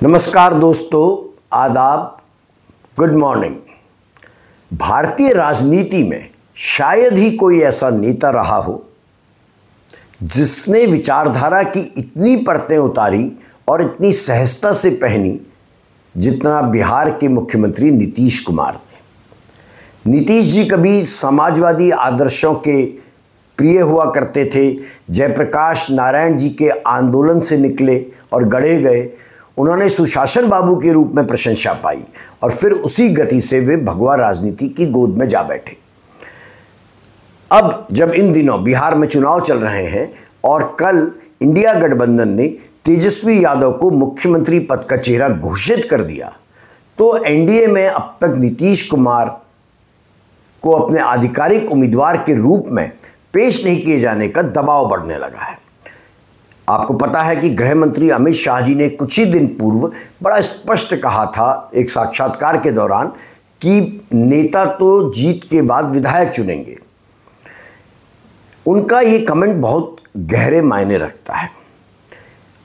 नमस्कार दोस्तों, आदाब, गुड मॉर्निंग। भारतीय राजनीति में शायद ही कोई ऐसा नेता रहा हो जिसने विचारधारा की इतनी परतें उतारी और इतनी सहजता से पहनी जितना बिहार के मुख्यमंत्री नीतीश कुमार ने। नीतीश जी कभी समाजवादी आदर्शों के प्रिय हुआ करते थे, जयप्रकाश नारायण जी के आंदोलन से निकले और गढ़े गए। उन्होंने सुशासन बाबू के रूप में प्रशंसा पाई और फिर उसी गति से वे भगवा राजनीति की गोद में जा बैठे। अब जब इन दिनों बिहार में चुनाव चल रहे हैं और कल इंडिया गठबंधन ने तेजस्वी यादव को मुख्यमंत्री पद का चेहरा घोषित कर दिया, तो एनडीए में अब तक नीतीश कुमार को अपने आधिकारिक उम्मीदवार के रूप में पेश नहीं किए जाने का दबाव बढ़ने लगा है। आपको पता है कि गृह मंत्री अमित शाह जी ने कुछ ही दिन पूर्व बड़ा स्पष्ट कहा था एक साक्षात्कार के दौरान कि नेता तो जीत के बाद विधायक चुनेंगे। उनका ये कमेंट बहुत गहरे मायने रखता है।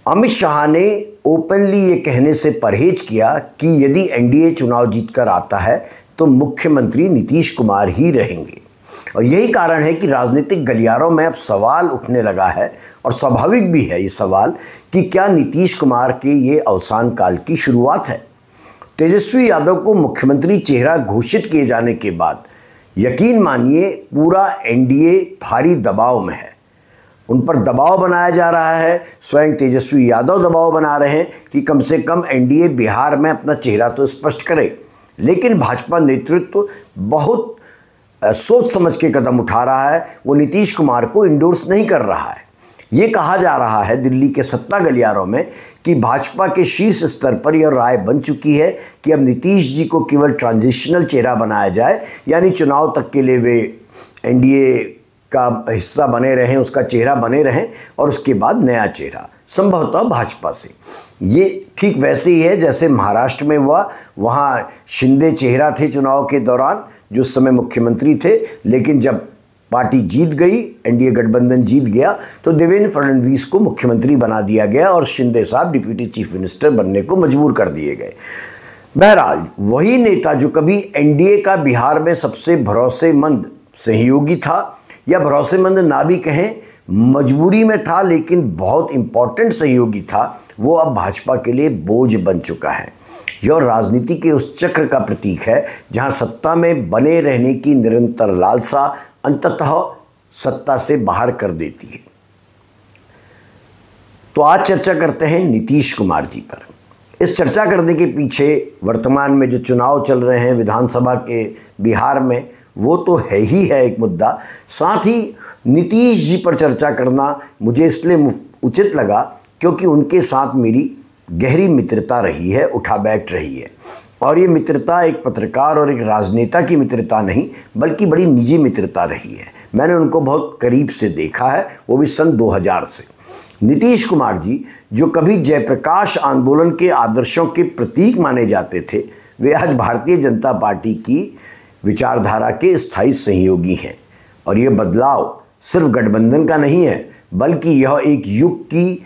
अमित शाह ने ओपनली ये कहने से परहेज किया कि यदि एनडीए चुनाव जीतकर आता है तो मुख्यमंत्री नीतीश कुमार ही रहेंगे, और यही कारण है कि राजनीतिक गलियारों में अब सवाल उठने लगा है, और स्वाभाविक भी है ये सवाल, कि क्या नीतीश कुमार के ये अवसान काल की शुरुआत है। तेजस्वी यादव को मुख्यमंत्री चेहरा घोषित किए जाने के बाद यकीन मानिए पूरा एनडीए भारी दबाव में है। उन पर दबाव बनाया जा रहा है, स्वयं तेजस्वी यादव दबाव बना रहे हैं कि कम से कम एनडीए बिहार में अपना चेहरा तो स्पष्ट करे। लेकिन भाजपा नेतृत्व बहुत सोच समझ के कदम उठा रहा है, वो नीतीश कुमार को इंडोर्स नहीं कर रहा है। ये कहा जा रहा है दिल्ली के सत्ता गलियारों में कि भाजपा के शीर्ष स्तर पर यह राय बन चुकी है कि अब नीतीश जी को केवल ट्रांजिशनल चेहरा बनाया जाए, यानी चुनाव तक के लिए वे एनडीए का हिस्सा बने रहें, उसका चेहरा बने रहें, और उसके बाद नया चेहरा संभवतः भाजपा से। ये ठीक वैसे ही है जैसे महाराष्ट्र में हुआ। वहाँ शिंदे चेहरा थे चुनाव के दौरान, जो उस समय मुख्यमंत्री थे, लेकिन जब पार्टी जीत गई, एनडीए गठबंधन जीत गया, तो देवेंद्र फडणवीस को मुख्यमंत्री बना दिया गया और शिंदे साहब डिप्टी चीफ मिनिस्टर बनने को मजबूर कर दिए गए। बहरहाल वही नेता जो कभी एनडीए का बिहार में सबसे भरोसेमंद सहयोगी था, या भरोसेमंद ना भी कहें, मजबूरी में था लेकिन बहुत इंपॉर्टेंट सहयोगी था, वो अब भाजपा के लिए बोझ बन चुका है। यह राजनीति के उस चक्र का प्रतीक है जहां सत्ता में बने रहने की निरंतर लालसा अंततः सत्ता से बाहर कर देती है। तो आज चर्चा करते हैं नीतीश कुमार जी पर। इस चर्चा करने के पीछे वर्तमान में जो चुनाव चल रहे हैं विधानसभा के बिहार में, वो तो है ही है एक मुद्दा। साथ ही नीतीश जी पर चर्चा करना मुझे इसलिए उचित लगा क्योंकि उनके साथ मेरी गहरी मित्रता रही है, उठा बैठ रही है। और ये मित्रता एक पत्रकार और एक राजनेता की मित्रता नहीं, बल्कि बड़ी निजी मित्रता रही है। मैंने उनको बहुत करीब से देखा है, वो भी सन 2000 से। नीतीश कुमार जी जो कभी जयप्रकाश आंदोलन के आदर्शों के प्रतीक माने जाते थे, वे आज भारतीय जनता पार्टी की विचारधारा के स्थायी सहयोगी हैं। और ये बदलाव सिर्फ गठबंधन का नहीं है, बल्कि यह एक युग की,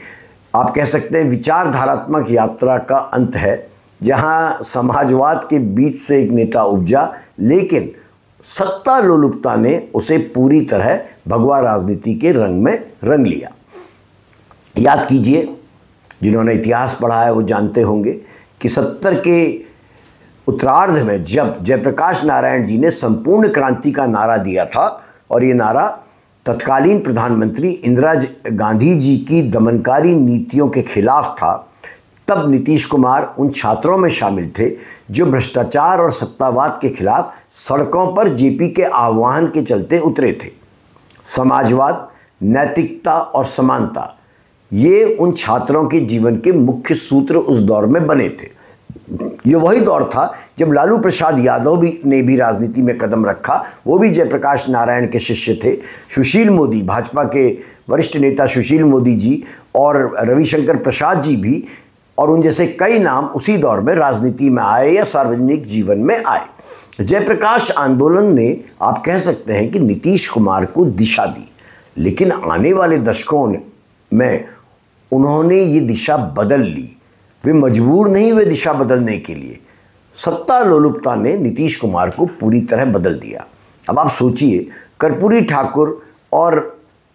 आप कह सकते हैं, विचारधारात्मक यात्रा का अंत है, जहां समाजवाद के बीच से एक नेता उपजा, लेकिन सत्ता लोलुपता ने उसे पूरी तरह भगवा राजनीति के रंग में रंग लिया। याद कीजिए, जिन्होंने इतिहास पढ़ा है वो जानते होंगे कि 70 के उत्तरार्ध में जब जयप्रकाश नारायण जी ने संपूर्ण क्रांति का नारा दिया था, और ये नारा तत्कालीन प्रधानमंत्री इंदिरा गांधी जी की दमनकारी नीतियों के खिलाफ था, तब नीतीश कुमार उन छात्रों में शामिल थे जो भ्रष्टाचार और सत्तावाद के खिलाफ सड़कों पर जेपी के आह्वान के चलते उतरे थे। समाजवाद, नैतिकता और समानता, ये उन छात्रों के जीवन के मुख्य सूत्र उस दौर में बने थे। ये वही दौर था जब लालू प्रसाद यादव ने भी राजनीति में कदम रखा। वो भी जयप्रकाश नारायण के शिष्य थे। सुशील मोदी, भाजपा के वरिष्ठ नेता सुशील मोदी जी और रविशंकर प्रसाद जी भी, और उन जैसे कई नाम उसी दौर में राजनीति में आए या सार्वजनिक जीवन में आए। जयप्रकाश आंदोलन ने, आप कह सकते हैं कि नीतीश कुमार को दिशा दी, लेकिन आने वाले दशकों में उन्होंने ये दिशा बदल ली। वे मजबूर नहीं हुए दिशा बदलने के लिए। सत्ता लोलुपता ने नीतीश कुमार को पूरी तरह बदल दिया। अब आप सोचिए, कर्पूरी ठाकुर और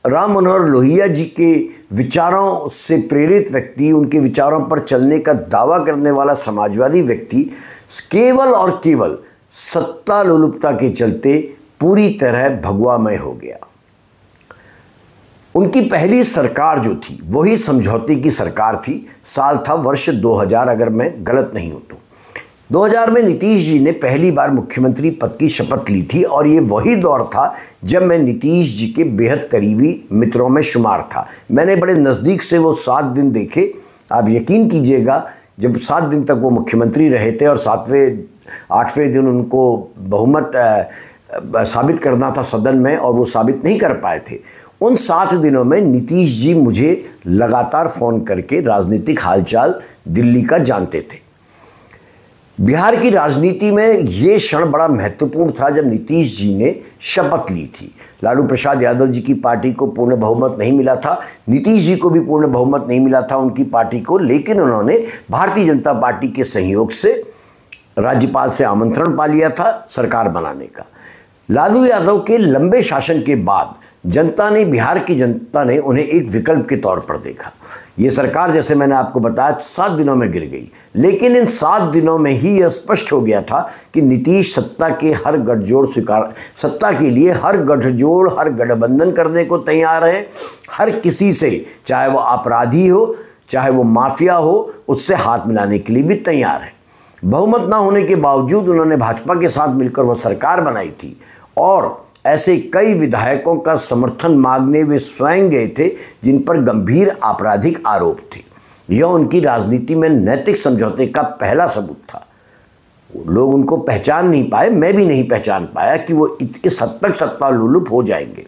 राम मनोहर लोहिया जी के विचारों से प्रेरित व्यक्ति, उनके विचारों पर चलने का दावा करने वाला समाजवादी व्यक्ति केवल और केवल सत्ता लोलुपता के चलते पूरी तरह भगवामय हो गया। उनकी पहली सरकार जो थी वही समझौते की सरकार थी। साल था वर्ष 2000, अगर मैं गलत नहीं हूं तो 2000 में नीतीश जी ने पहली बार मुख्यमंत्री पद की शपथ ली थी और ये वही दौर था जब मैं नीतीश जी के बेहद करीबी मित्रों में शुमार था। मैंने बड़े नज़दीक से वो 7 दिन देखे। आप यकीन कीजिएगा, जब 7 दिन तक वो मुख्यमंत्री रहे थे और 8वें दिन उनको बहुमत साबित करना था सदन में और वो साबित नहीं कर पाए थे, उन 7 दिनों में नीतीश जी मुझे लगातार फ़ोन करके राजनीतिक हालचाल दिल्ली का जानते थे। बिहार की राजनीति में ये क्षण बड़ा महत्वपूर्ण था जब नीतीश जी ने शपथ ली थी। लालू प्रसाद यादव जी की पार्टी को पूर्ण बहुमत नहीं मिला था, नीतीश जी को भी पूर्ण बहुमत नहीं मिला था उनकी पार्टी को, लेकिन उन्होंने भारतीय जनता पार्टी के सहयोग से राज्यपाल से आमंत्रण पा लिया था सरकार बनाने का। लालू यादव के लंबे शासन के बाद बिहार की जनता ने उन्हें एक विकल्प के तौर पर देखा। ये सरकार, जैसे मैंने आपको बताया, 7 दिनों में गिर गई, लेकिन इन 7 दिनों में ही यह स्पष्ट हो गया था कि नीतीश सत्ता के लिए हर गठजोड़, हर गठबंधन करने को तैयार है। हर किसी से, चाहे वो अपराधी हो, चाहे वो माफिया हो, उससे हाथ मिलाने के लिए भी तैयार है। बहुमत ना होने के बावजूद उन्होंने भाजपा के साथ मिलकर वह सरकार बनाई थी और ऐसे कई विधायकों का समर्थन मांगने वे स्वयं गए थे जिन पर गंभीर आपराधिक आरोप थे। यह उनकी राजनीति में नैतिक समझौते का पहला सबूत था। लोग उनको पहचान नहीं पाए, मैं भी नहीं पहचान पाया कि वो इस हद तक सत्ता लोलुप हो जाएंगे।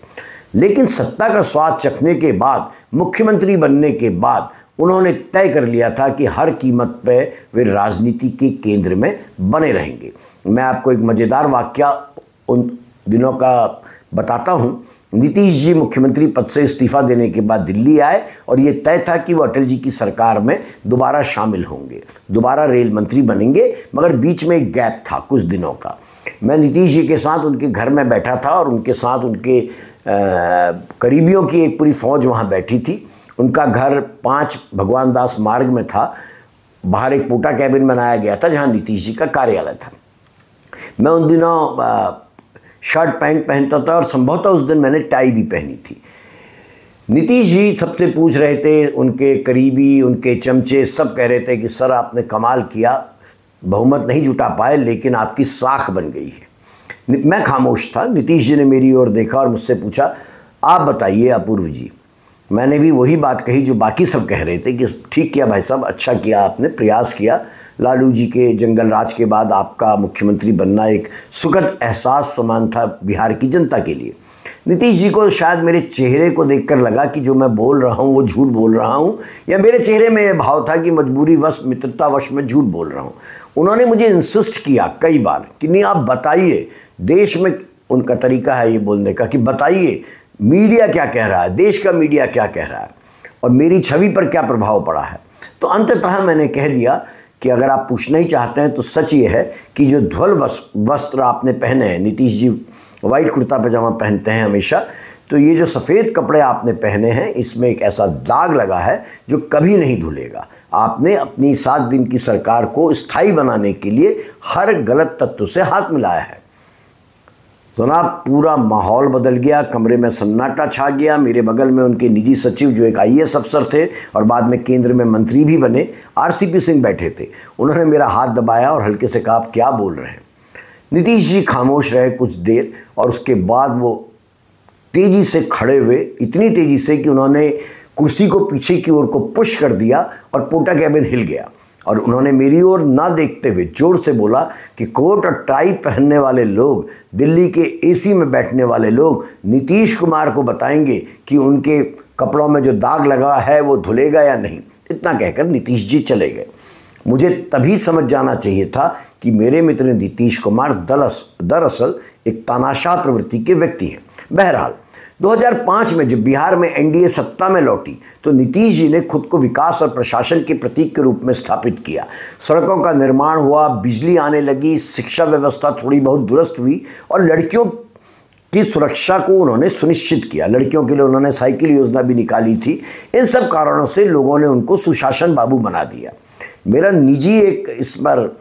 लेकिन सत्ता का स्वाद चखने के बाद, मुख्यमंत्री बनने के बाद उन्होंने तय कर लिया था कि हर कीमत पे वे राजनीति के केंद्र में बने रहेंगे। मैं आपको एक मज़ेदार वाकया उन दिनों का बताता हूं। नीतीश जी मुख्यमंत्री पद से इस्तीफा देने के बाद दिल्ली आए और ये तय था कि वो अटल जी की सरकार में दोबारा शामिल होंगे, दोबारा रेल मंत्री बनेंगे, मगर बीच में एक गैप था कुछ दिनों का। मैं नीतीश जी के साथ उनके घर में बैठा था और उनके साथ उनके करीबियों की एक पूरी फौज वहाँ बैठी थी। उनका घर 5 भगवान दास मार्ग में था। बाहर एक पोटा कैबिन बनाया गया था जहाँ नीतीश जी का कार्यालय था। मैं उन दिनों शर्ट पैंट पहनता था और संभवतः उस दिन मैंने टाई भी पहनी थी। नीतीश जी सबसे पूछ रहे थे, उनके करीबी, उनके चमचे सब कह रहे थे कि सर आपने कमाल किया, बहुमत नहीं जुटा पाए लेकिन आपकी साख बन गई है। मैं खामोश था। नीतीश जी ने मेरी ओर देखा और मुझसे पूछा, आप बताइए अपूर्व जी। मैंने भी वही बात कही जो बाकी सब कह रहे थे कि ठीक किया भाई साहब, अच्छा किया आपने, प्रयास किया। लालू जी के जंगल राज के बाद आपका मुख्यमंत्री बनना एक सुखद एहसास समान था बिहार की जनता के लिए। नीतीश जी को शायद मेरे चेहरे को देखकर लगा कि जो मैं बोल रहा हूँ वो झूठ बोल रहा हूँ, या मेरे चेहरे में यह भाव था कि मजबूरी वश, मित्रतावश में झूठ बोल रहा हूँ। उन्होंने मुझे इंसिस्ट किया कई बार कि नहीं आप बताइए, देश में उनका तरीका है ये बोलने का कि बताइए मीडिया क्या कह रहा है, देश का मीडिया क्या कह रहा है और मेरी छवि पर क्या प्रभाव पड़ा है। तो अंततः मैंने कह दिया कि अगर आप पूछना ही चाहते हैं तो सच ये है कि जो ध्वल वस्त्र आपने पहने हैं, नीतीश जी वाइट कुर्ता पजामा पहनते हैं हमेशा, तो ये जो सफ़ेद कपड़े आपने पहने हैं इसमें एक ऐसा दाग लगा है जो कभी नहीं धुलेगा। आपने अपनी 7 दिन की सरकार को स्थायी बनाने के लिए हर गलत तत्व से हाथ मिलाया है। जनाब पूरा माहौल बदल गया, कमरे में सन्नाटा छा गया। मेरे बगल में उनके निजी सचिव जो एक IAS अफसर थे और बाद में केंद्र में मंत्री भी बने, RCP सिंह बैठे थे। उन्होंने मेरा हाथ दबाया और हल्के से कहा, आप क्या बोल रहे हैं। नीतीश जी खामोश रहे कुछ देर और उसके बाद वो तेज़ी से खड़े हुए, इतनी तेज़ी से कि उन्होंने कुर्सी को पीछे की ओर को पुश कर दिया और पोटा कैबिन हिल गया। और उन्होंने मेरी ओर ना देखते हुए जोर से बोला कि कोट और टाई पहनने वाले लोग, दिल्ली के AC में बैठने वाले लोग नीतीश कुमार को बताएंगे कि उनके कपड़ों में जो दाग लगा है वो धुलेगा या नहीं। इतना कहकर नीतीश जी चले गए। मुझे तभी समझ जाना चाहिए था कि मेरे मित्र नीतीश कुमार दरअसल एक तानाशाह प्रवृत्ति के व्यक्ति हैं। बहरहाल 2005 में जब बिहार में एनडीए सत्ता में लौटी तो नीतीश जी ने खुद को विकास और प्रशासन के प्रतीक के रूप में स्थापित किया। सड़कों का निर्माण हुआ, बिजली आने लगी, शिक्षा व्यवस्था थोड़ी बहुत दुरुस्त हुई और लड़कियों की सुरक्षा को उन्होंने सुनिश्चित किया। लड़कियों के लिए उन्होंने साइकिल योजना भी निकाली थी। इन सब कारणों से लोगों ने उनको सुशासन बाबू बना दिया। मेरा निजी एक इस पर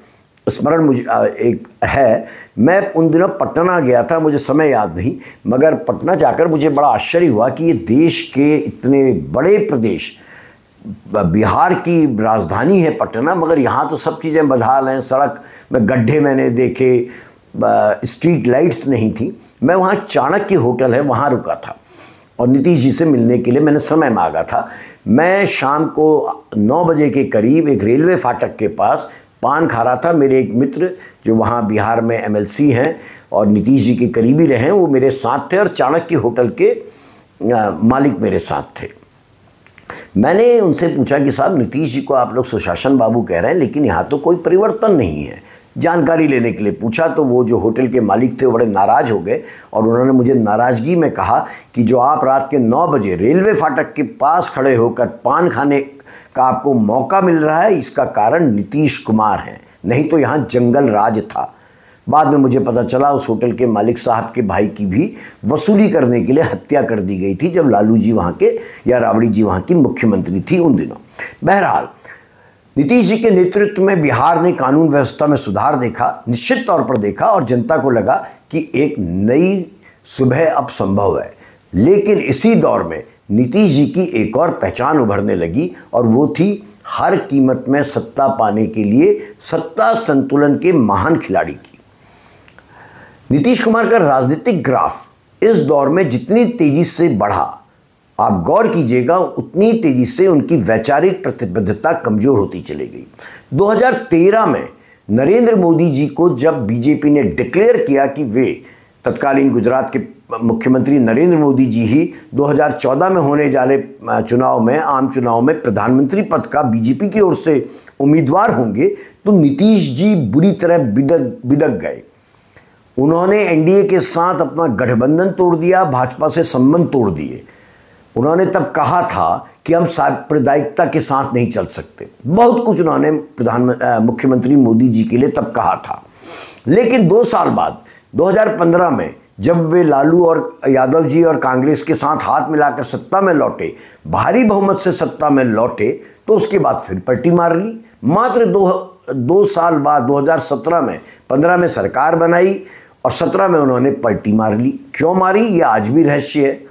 स्मरण मुझे एक है, मैं उन दिनों पटना गया था, मुझे समय याद नहीं, मगर पटना जाकर मुझे बड़ा आश्चर्य हुआ कि ये देश के इतने बड़े प्रदेश, बिहार की राजधानी है पटना, मगर यहाँ तो सब चीज़ें बदहाल हैं। सड़क में गड्ढे मैंने देखे, स्ट्रीट लाइट्स नहीं थी। मैं वहाँ चाणक्य होटल है, वहाँ रुका था और नीतीश जी से मिलने के लिए मैंने समय मांगा था। मैं शाम को 9 बजे के करीब एक रेलवे फाटक के पास पान खा रहा था। मेरे एक मित्र जो वहाँ बिहार में एमएलसी हैं और नीतीश जी के करीबी रहे हैं, वो मेरे साथ थे और चाणक्य होटल के मालिक मेरे साथ थे। मैंने उनसे पूछा कि साहब, नीतीश जी को आप लोग सुशासन बाबू कह रहे हैं, लेकिन यहाँ तो कोई परिवर्तन नहीं है। जानकारी लेने के लिए पूछा तो वो जो होटल के मालिक थे वो बड़े नाराज़ हो गए और उन्होंने मुझे नाराज़गी में कहा कि जो आप रात के 9 बजे रेलवे फाटक के पास खड़े होकर पान खाने का आपको मौका मिल रहा है, इसका कारण नीतीश कुमार हैं, नहीं तो यहाँ जंगल राज था। बाद में मुझे पता चला उस होटल के मालिक साहब के भाई की भी वसूली करने के लिए हत्या कर दी गई थी जब लालू जी वहाँ के या राबड़ी जी वहाँ की मुख्यमंत्री थी उन दिनों। बहरहाल, नीतीश जी के नेतृत्व में बिहार ने कानून व्यवस्था में सुधार देखा, निश्चित तौर पर देखा, और जनता को लगा कि एक नई सुबह अब संभव है। लेकिन इसी दौर में नीतीश जी की एक और पहचान उभरने लगी और वो थी हर कीमत में सत्ता पाने के लिए सत्ता संतुलन के महान खिलाड़ी की। नीतीश कुमार का राजनीतिक ग्राफ इस दौर में जितनी तेजी से बढ़ा, आप गौर कीजिएगा, उतनी तेजी से उनकी वैचारिक प्रतिबद्धता कमजोर होती चली गई। 2013 में नरेंद्र मोदी जी को जब बीजेपी ने डिक्लेयर किया कि वे, तत्कालीन गुजरात के मुख्यमंत्री नरेंद्र मोदी जी ही 2014 में होने जाने चुनाव में, आम चुनाव में प्रधानमंत्री पद का बीजेपी की ओर से उम्मीदवार होंगे, तो नीतीश जी बुरी तरह बिदक गए। उन्होंने एनडीए के साथ अपना गठबंधन तोड़ दिया, भाजपा से संबंध तोड़ दिए। उन्होंने तब कहा था कि हम सांप्रदायिकता के साथ नहीं चल सकते। बहुत कुछ उन्होंने मुख्यमंत्री मोदी जी के लिए तब कहा था। लेकिन 2 साल बाद 2015 में जब वे लालू और यादव जी और कांग्रेस के साथ हाथ मिलाकर सत्ता में लौटे, भारी बहुमत से सत्ता में लौटे, तो उसके बाद फिर पलटी मार ली। मात्र 2 साल बाद 2017 में 15 में सरकार बनाई और 17 में उन्होंने पलटी मार ली। क्यों मारी, ये आज भी रहस्य है।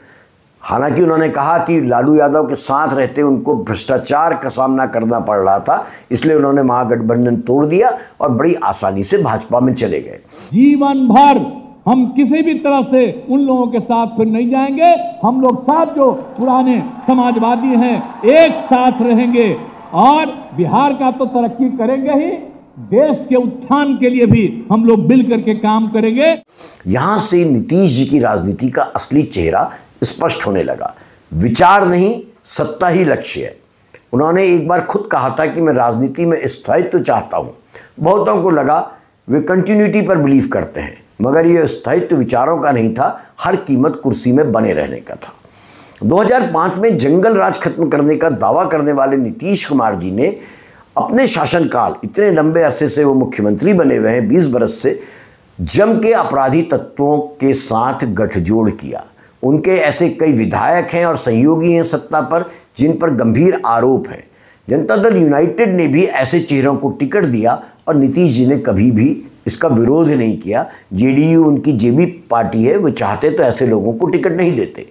हालांकि उन्होंने कहा कि लालू यादव के साथ रहते उनको भ्रष्टाचार का सामना करना पड़ रहा था, इसलिए उन्होंने महागठबंधन तोड़ दिया और बड़ी आसानी से भाजपा में चले गए। जीवन भर हम किसी भी तरह से उन लोगों के साथ फिर नहीं जाएंगे। हम लोग साथ जो पुराने समाजवादी हैं, एक साथ रहेंगे और बिहार का तो तरक्की करेंगे ही, देश के उत्थान के लिए भी हम लोग मिल करके काम करेंगे। यहां से नीतीश जी की राजनीति का असली चेहरा स्पष्ट होने लगा। विचार नहीं, सत्ता ही लक्ष्य है। उन्होंने एक बार खुद कहा था कि मैं राजनीति में स्थायित्व चाहता हूं। बहुतों को लगा वे कंटिन्यूटी पर बिलीव करते हैं, मगर यह स्थायित्व विचारों का नहीं था, हर कीमत कुर्सी में बने रहने का था। 2005 में जंगल राज खत्म करने का दावा करने वाले नीतीश कुमार जी ने अपने शासनकाल, इतने लंबे अरसे से वो मुख्यमंत्री बने हुए हैं, 20 बरस से, जम के अपराधी तत्वों के साथ गठजोड़ किया। उनके ऐसे कई विधायक हैं और सहयोगी हैं सत्ता पर जिन पर गंभीर आरोप हैं। जनता दल यूनाइटेड ने भी ऐसे चेहरों को टिकट दिया और नीतीश जी ने कभी भी इसका विरोध नहीं किया। जेडीयू उनकी जेबी पार्टी है, वो चाहते तो ऐसे लोगों को टिकट नहीं देते।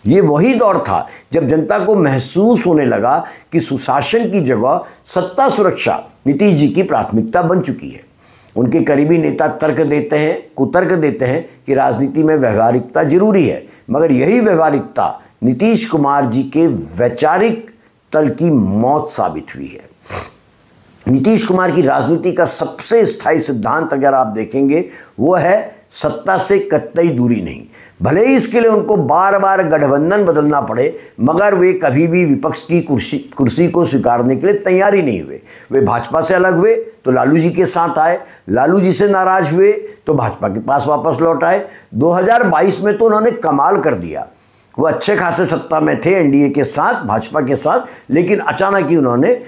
ये वही दौर था जब जनता को महसूस होने लगा कि सुशासन की जगह सत्ता सुरक्षा नीतीश जी की प्राथमिकता बन चुकी है। उनके करीबी नेता कुतर्क देते हैं कि राजनीति में व्यवहारिकता जरूरी है, मगर यही व्यवहारिकता नीतीश कुमार जी के वैचारिक तल की मौत साबित हुई है। नीतीश कुमार की राजनीति का सबसे स्थायी सिद्धांत अगर आप देखेंगे, वो है सत्ता से कतई दूरी नहीं। भले ही इसके लिए उनको बार बार गठबंधन बदलना पड़े, मगर वे कभी भी विपक्ष की कुर्सी को स्वीकारने के लिए तैयार ही नहीं हुए। वे भाजपा से अलग हुए तो लालू जी के साथ आए, लालू जी से नाराज हुए तो भाजपा के पास वापस लौट आए। 2022 में तो उन्होंने कमाल कर दिया। वो अच्छे खासे सत्ता में थे एनडीए के साथ, भाजपा के साथ, लेकिन अचानक ही उन्होंने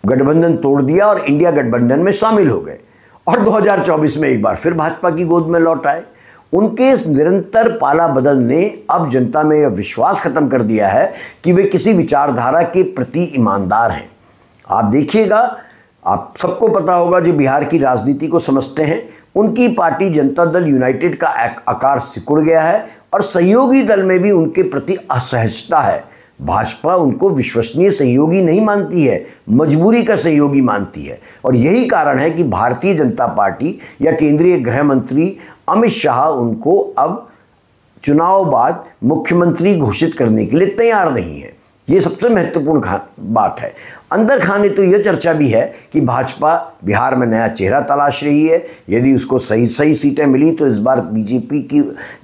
गठबंधन तोड़ दिया और इंडिया गठबंधन में शामिल हो गए और 2024 में एक बार फिर भाजपा की गोद में लौट आए। उनके इस निरंतर पाला बदल ने अब जनता में यह विश्वास खत्म कर दिया है कि वे किसी विचारधारा के प्रति ईमानदार हैं। आप देखिएगा, आप सबको पता होगा, जो बिहार की राजनीति को समझते हैं, उनकी पार्टी जनता दल यूनाइटेड का आकार सिकुड़ गया है और सहयोगी दल में भी उनके प्रति असहजता है। भाजपा उनको विश्वसनीय सहयोगी नहीं मानती है, मजबूरी का सहयोगी मानती है और यही कारण है कि भारतीय जनता पार्टी या केंद्रीय गृह मंत्री अमित शाह उनको अब चुनाव बाद मुख्यमंत्री घोषित करने के लिए तैयार नहीं है। ये सबसे महत्वपूर्ण बात है। अंदर खाने तो यह चर्चा भी है कि भाजपा बिहार में नया चेहरा तलाश रही है। यदि उसको सही सीटें मिली तो इस बार बीजेपी की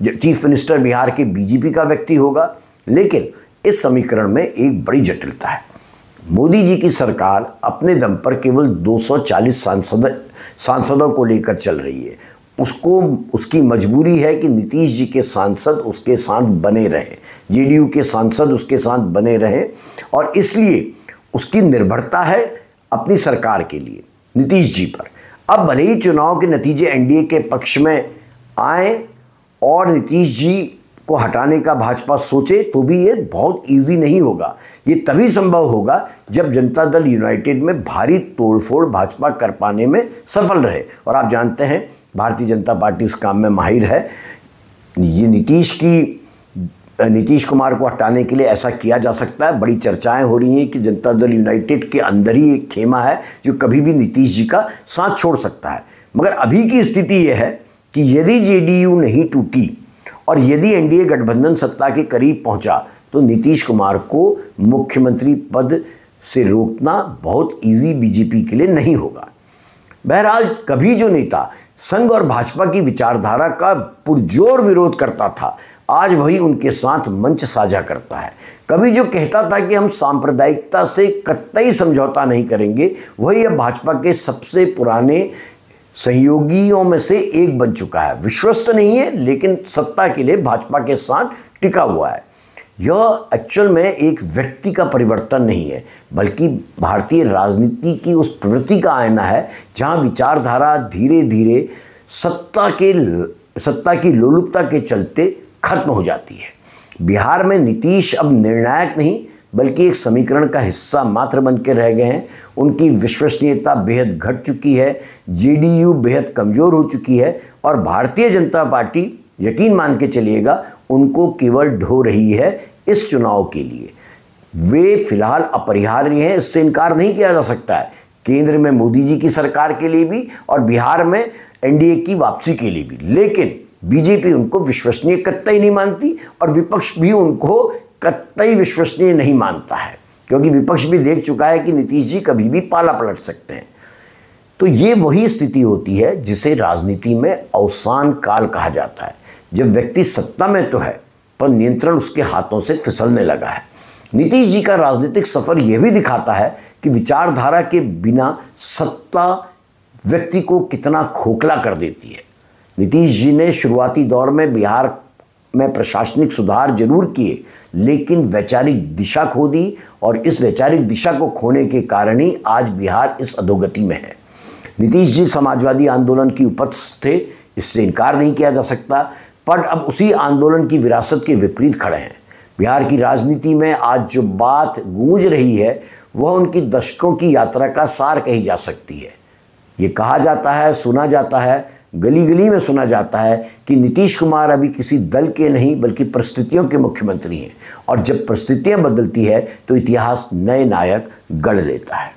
चीफ मिनिस्टर बिहार के बीजेपी का व्यक्ति होगा। लेकिन इस समीकरण में एक बड़ी जटिलता है। मोदी जी की सरकार अपने दम पर केवल 240 सांसदों को लेकर चल रही है। उसकी मजबूरी है कि नीतीश जी के सांसद उसके साथ बने रहें, जेडीयू के सांसद उसके साथ बने रहें और इसलिए उसकी निर्भरता है अपनी सरकार के लिए नीतीश जी पर। अब भले ही चुनाव के नतीजे एनडीए के पक्ष में आए और नीतीश जी को हटाने का भाजपा सोचे, तो भी ये बहुत इजी नहीं होगा। ये तभी संभव होगा जब जनता दल यूनाइटेड में भारी तोड़फोड़ भाजपा कर पाने में सफल रहे। और आप जानते हैं भारतीय जनता पार्टी इस काम में माहिर है। ये नीतीश कुमार को हटाने के लिए ऐसा किया जा सकता है। बड़ी चर्चाएं हो रही हैं कि जनता दल यूनाइटेड के अंदर ही एक खेमा है जो कभी भी नीतीश जी का साथ छोड़ सकता है। मगर अभी की स्थिति यह है कि यदि जेडीयू नहीं टूटी और यदि एनडीए गठबंधन सत्ता के करीब पहुंचा तो नीतीश कुमार को मुख्यमंत्री पद से रोकना बहुत इजी बीजेपी के लिए नहीं होगा। बहरहाल, कभी जो नेता संघ और भाजपा की विचारधारा का पुरजोर विरोध करता था, आज वही उनके साथ मंच साझा करता है। कभी जो कहता था कि हम सांप्रदायिकता से कतई समझौता नहीं करेंगे, वही अब भाजपा के सबसे पुराने सहयोगियों में से एक बन चुका है। विश्वस्त नहीं है, लेकिन सत्ता के लिए भाजपा के साथ टिका हुआ है। यह एक्चुअल में एक व्यक्ति का परिवर्तन नहीं है, बल्कि भारतीय राजनीति की उस प्रवृत्ति का आईना है जहां विचारधारा धीरे धीरे सत्ता की लोलुपता के चलते खत्म हो जाती है। बिहार में नीतीश अब निर्णायक नहीं बल्कि एक समीकरण का हिस्सा मात्र बन के रह गए हैं। उनकी विश्वसनीयता बेहद घट चुकी है, जेडीयू बेहद कमज़ोर हो चुकी है और भारतीय जनता पार्टी, यकीन मान के चलिएगा, उनको केवल ढो रही है इस चुनाव के लिए। वे फिलहाल अपरिहार्य हैं, इससे इनकार नहीं किया जा सकता है। केंद्र में मोदी जी की सरकार के लिए भी और बिहार में एनडीए की वापसी के लिए भी। लेकिन बीजेपी उनको विश्वसनीय कतई नहीं मानती और विपक्ष भी उनको कतई विश्वसनीय नहीं मानता है, क्योंकि विपक्ष भी देख चुका है कि नीतीश जी कभी भी पाला पलट सकते हैं। तो ये वही स्थिति होती है जिसे राजनीति में अवसान काल कहा जाता है, जब व्यक्ति सत्ता में तो है पर नियंत्रण उसके हाथों से फिसलने लगा है। नीतीश जी का राजनीतिक सफर यह भी दिखाता है कि विचारधारा के बिना सत्ता व्यक्ति को कितना खोखला कर देती है। नीतीश जी ने शुरुआती दौर में बिहार में प्रशासनिक सुधार जरूर किए, लेकिन वैचारिक दिशा खो दी और इस वैचारिक दिशा को खोने के कारण ही आज बिहार इस अधोगति में है। नीतीश जी समाजवादी आंदोलन की उपज थे, इससे इनकार नहीं किया जा सकता, पर अब उसी आंदोलन की विरासत के विपरीत खड़े हैं। बिहार की राजनीति में आज जो बात गूंज रही है वह उनकी दशकों की यात्रा का सार कही जा सकती है। ये कहा जाता है, सुना जाता है, गली गली में सुना जाता है कि नीतीश कुमार अभी किसी दल के नहीं बल्कि परिस्थितियों के मुख्यमंत्री हैं और जब परिस्थितियां बदलती है तो इतिहास नए नायक गढ़ लेता है।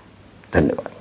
धन्यवाद।